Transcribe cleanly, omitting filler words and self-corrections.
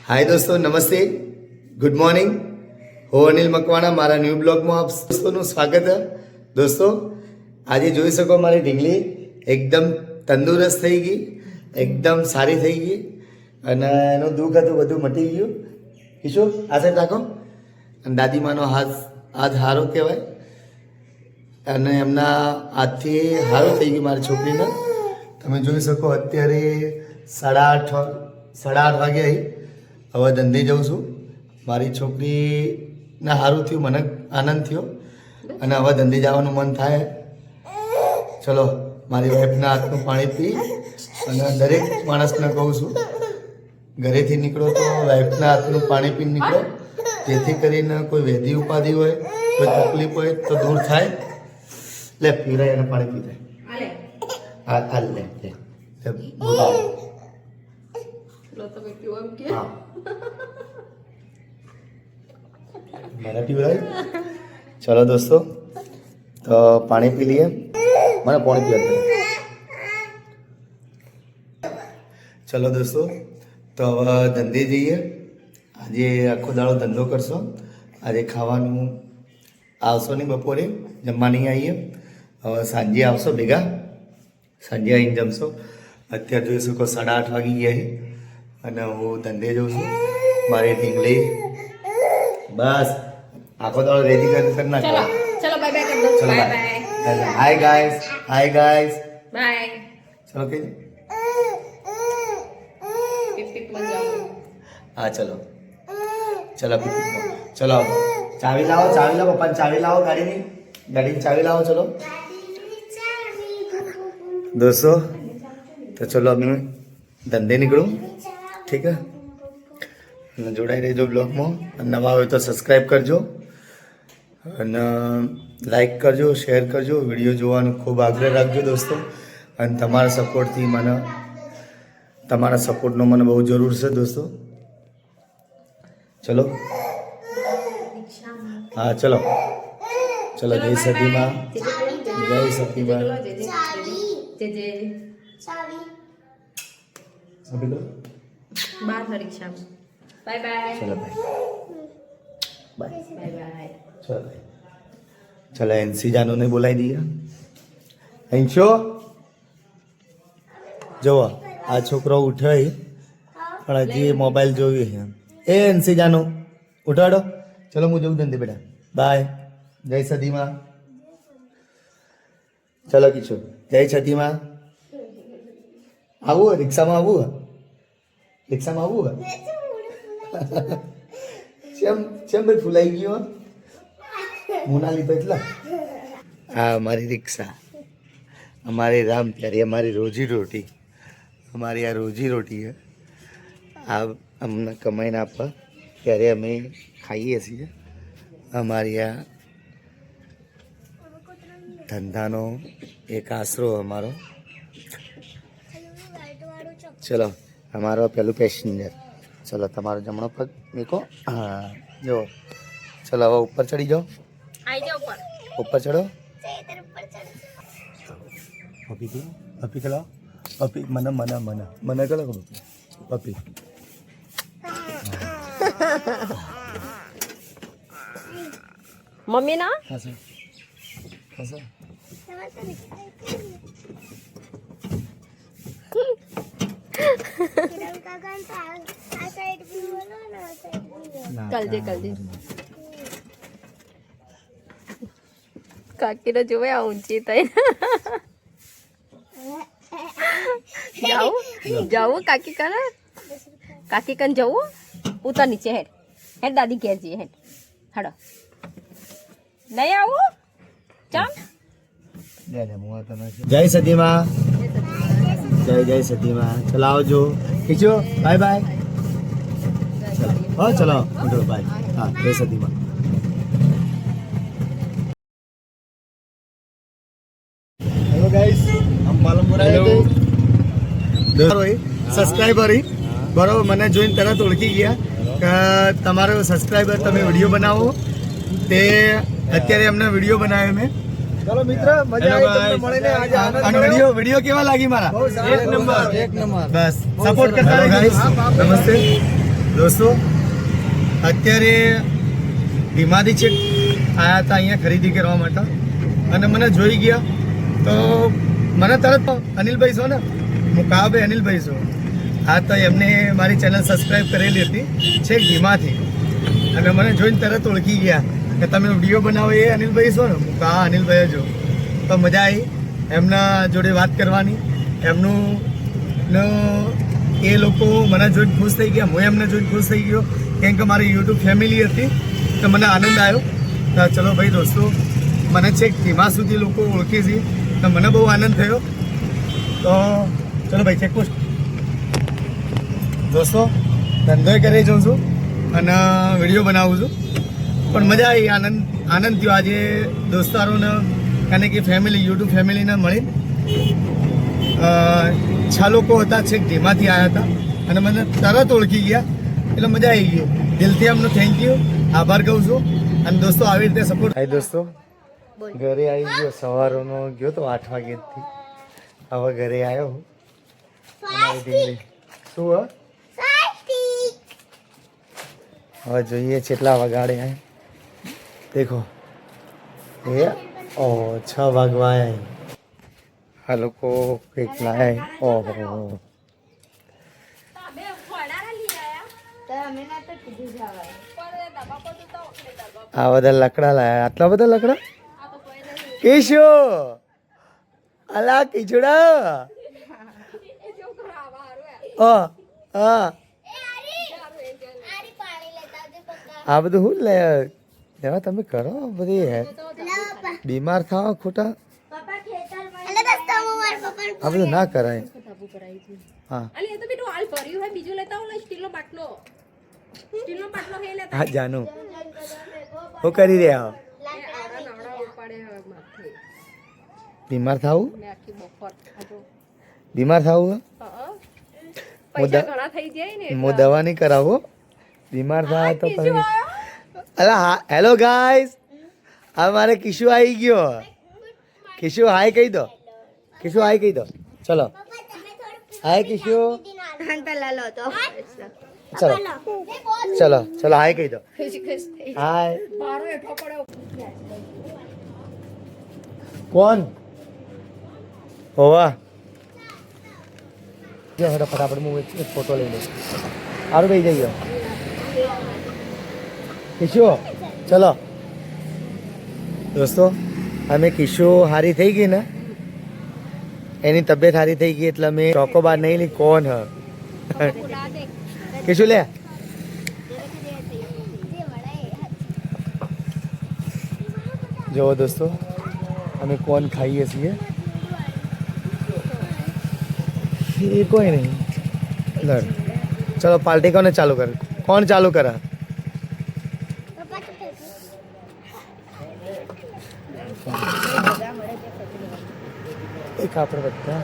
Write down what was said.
हाय दोस्तों, नमस्ते, good morning. હું અનિલ મકવાણા, મારા ન્યૂ બ્લોગમાં આપ દોસ્તોનું સ્વાગત છે। દોસ્તો, આજે જોઈ શકો મારી ઢીંગલી એકદમ તંદુરસ્ત થઈ ગઈ, એકદમ સારી થઈ ગઈ અને એનું દુઃખ હતું બધું મટી ગયું। કિશોર આ સાઈડ રાખો। અને દાદીમાનો હાથ સારો કહેવાય અને એમના હાથથી સારું થઈ ગયું મારી છોકરીને। તમે જોઈ શકો અત્યારે 8:30 વાગે આવી। હવે ધંધે જાઉં છું। મારી છોકરીને સારું થયું, મને આનંદ થયો અને હવે ધંધે જવાનું મન થાય। ચલો, મારી વાઈફના હાથનું પાણી પી અને દરેક માણસને કહું છું, ઘરેથી નીકળો તો વાઈફના હાથનું પાણી પીને નીકળો, જેથી કરીને કોઈ વેધી ઉપાધિ હોય, કોઈ તકલીફ હોય તો દૂર થાય। લે પીરાય અને પાણી પી જાય। હા લે હા મને પીવડાય। ચલો દોસ્તો, તો પાણી પી લઈએ। મને પાણી પીવા। ચલો દોસ્તો, તો હવે ધંધે જઈએ। આજે આખો દાડો ધંધો કરશો। આજે ખાવાનું આવશો નહીં, બપોરે જમવા નહીં આવીએ। હવે સાંજે આવશો ભેગા, સાંજે આવીને જમશો। અત્યારે જોઈ શકો 8:30 વાગી ગયા છે અને હું ધંધે જાઉં છું। મારી ઢીંગલી બસ આખો દાડો રેડી કરી નાખો। चलो बाय बाय कर दो। चलो bye bye bye hi guys, hi guys, bye. चलो कहीं पिप पिप बन जाओ। हाँ चलो चलो चलो चाबी लाओ, चाबी लाओ, पप्पा चाबी लाओ, गाड़ी की चाबी लाओ। चलो दोस्तों, तो चलो अभी मैं धंधे निकलूँ, ठीक है। जोड़ाई रहो ब्लॉग में। नवा हो तो सब्सक्राइब करजो અને લાઈક કરજો, શેર કરજો। વિડીયો જોવાનો ખૂબ આગ્રહ રાખજો દોસ્તો। અને તમારા સપોર્ટથી મને, તમારા સપોર્ટનો મને બહુ જરૂર છે દોસ્તો। ચલો હા ચલો ચલો। જય સતીમાં, જય સતીમાં। बाहर रिक्शा में। Bye bye. चलो बाय बाय बाय बाय। चलो भाई, चलो एनसी जानो ने बुलाई दिया। एंशो जो आ छोकरो उठाई पण हजी मोबाइल जोई है। ए एनसी जानो उठाड़ो। चलो मुझे जाऊँ धंधे बेटा। बाय। जय सती माँ। चलो किशोर, जय सती माँ। आवू रिक्शा में आवू, रिक्शा में आवू। चम चम भाई फुलाई गयो मोनाली पेटला। हाँ हमारी रिक्शा, हमारे राम प्यारी, हमारी रोजी रोटी, हमारी आ रोजी रोटी है। आप अમને કમાઈને આપવા ત્યારે અમે ખાઈએ છીએ। અમારી આ ધંધાનો એક આશરો અમારો। ચલો અમારો પેલું પેસેન્જર। ચલો તમારો જમણો પગ મેકો। हाँ જો चलो હવે ઉપર ચડી જાઓ। आई जाओ ऊपर। ऊपर चढ़ो। पपी की पपी खिलाओ। पपी मना मना मना मना करो पपी। मम्मी ना कैसा कैसा कल दे काकी तो जो है ऊंची तय जाओ जाओ काकी कन जाओ। उतर नीचे हेड दादी कह जी हेड हड़ो नहीं आओ चल। जय सती माँ, जय जय सती माँ। चलाओ जो खींचो। Bye bye. हाँ चलो उठो बाय। हाँ जय सती माँ। हेलो गाइस, हम पालमपुर आए थे। सब्सक्राइबर बराबर मैंने જોઈને તરત ઓળખી ગયા કે તમારો સબસ્ક્રાઇબર, તમે વિડીયો બનાવો તે અત્યારે અમને વિડીયો બનાવ્યો મેં ચલો મિત્ર મજા આવી તમને મળીને આજે આનંદ મળ્યો. વિડિયો કેવા લાગી મારા? બહુ સારા. એક નંબર. બસ સપોર્ટ કરતા રહેજો. નમસ્તે દોસ્તો, અત્યારે ધીમાથી છે આયા હતા અહીંયા ખરીદી કરવા માટે અને મને જોઈ ગયા તો મને તરત અનિલભાઈ છો ને, હું કાભાઈ અનિલભાઈ છું. હા, તો એમને મારી ચેનલ સબસ્ક્રાઈબ કરેલી હતી છેક ધીમાથી અને મને જોઈને તરત ઓળખી ગયા કે તમે વિડીયો બનાવો એ અનિલભાઈ છો ને? હું હા અનિલભાઈ છો. તો મજા આવી એમના જોડે વાત કરવાની. એમનું એ લોકો મને જોઈને ખુશ થઈ ગયા, હું એમને જોઈને ખુશ થઈ ગયો કેમ કે મારી યુટ્યુબ ફેમિલી હતી તો મને આનંદ આવ્યો. તો ચલો ભાઈ દોસ્તો, મને છેક ધીમા સુધી લોકો ઓળખે છે તો મને બહુ આનંદ થયો. તો ચલો ભાઈ ચેકપોસ્ટ દોસ્તો, ધંધોય કરી જાઉં છું અને વિડીયો બનાવું છું પણ મજા આવી, આનંદ થયો આજે દોસ્તારોને અને કે ફેમિલી યુટ્યુબ ફેમિલીને મળી. 6 લોકો હતા છેક ધીમાથી આવ્યા હતા અને મને તરત ઓળખી ગયા એટલે મજા આવી ગઈ. દિલથી એમનો થેન્ક યુ, આભાર કહું છું. અને દોસ્તો આવી રીતે સપોર્ટ. હાય દોસ્તો, ઘરે આવી ગયો. સવારનો ગયો તો 8 વાગ્યાથી, હવે ઘરે આવ્યો. શું હવે જોઈએ કેટલા વગાડે. દેખો એ 6 વાગવા આવ્યા. આ લોકો કંઈક લાયા. ઓહો, આ બધા લકડા લાયા. આટલા બધા લકડા કેશો? અલા કીચડા. હા, આ બધું શું લે એવા તમે કરો? બધી બીમાર થાવ ખોટા. આ બધું ના કરાય. હા હા જાનું શું કરી રહ્યા? બીમાર થાવું? બીમાર થાવું? હું દવા નહીં કરાવું. બીમાર થાય તો પછી. અલા હા, હેલો ગાઈસ, હવે મારે કિશુ આવી ગયો. કિશુ હાય કહી દો. કિશુ હાય કહી દો. ચલો હાય કિશુ. ચલો ચલો ચલો હાય કહી દો. હાય. કોણ? હોવા જો ફટાફટ હું એક ફોટો લઈ લઉં. સારું ભાઈ જઈ ગયો કિશુ. ચલો દોસ્તો, અમે કિશુ હારી થઈ ગઈ ને, એની તબિયત હારી થઈ ગઈ એટલે અમે ચોકોબાર નહીં લી. કોણ હ કિશુ લે. જો દોસ્તો, અમે કોણ ખાઈએ છીએ એ કોઈ નહીં. લડ ચલો પાર્ટી કોને ચાલુ કરે? કોણ ચાલુ કરે? એક આપણે બધા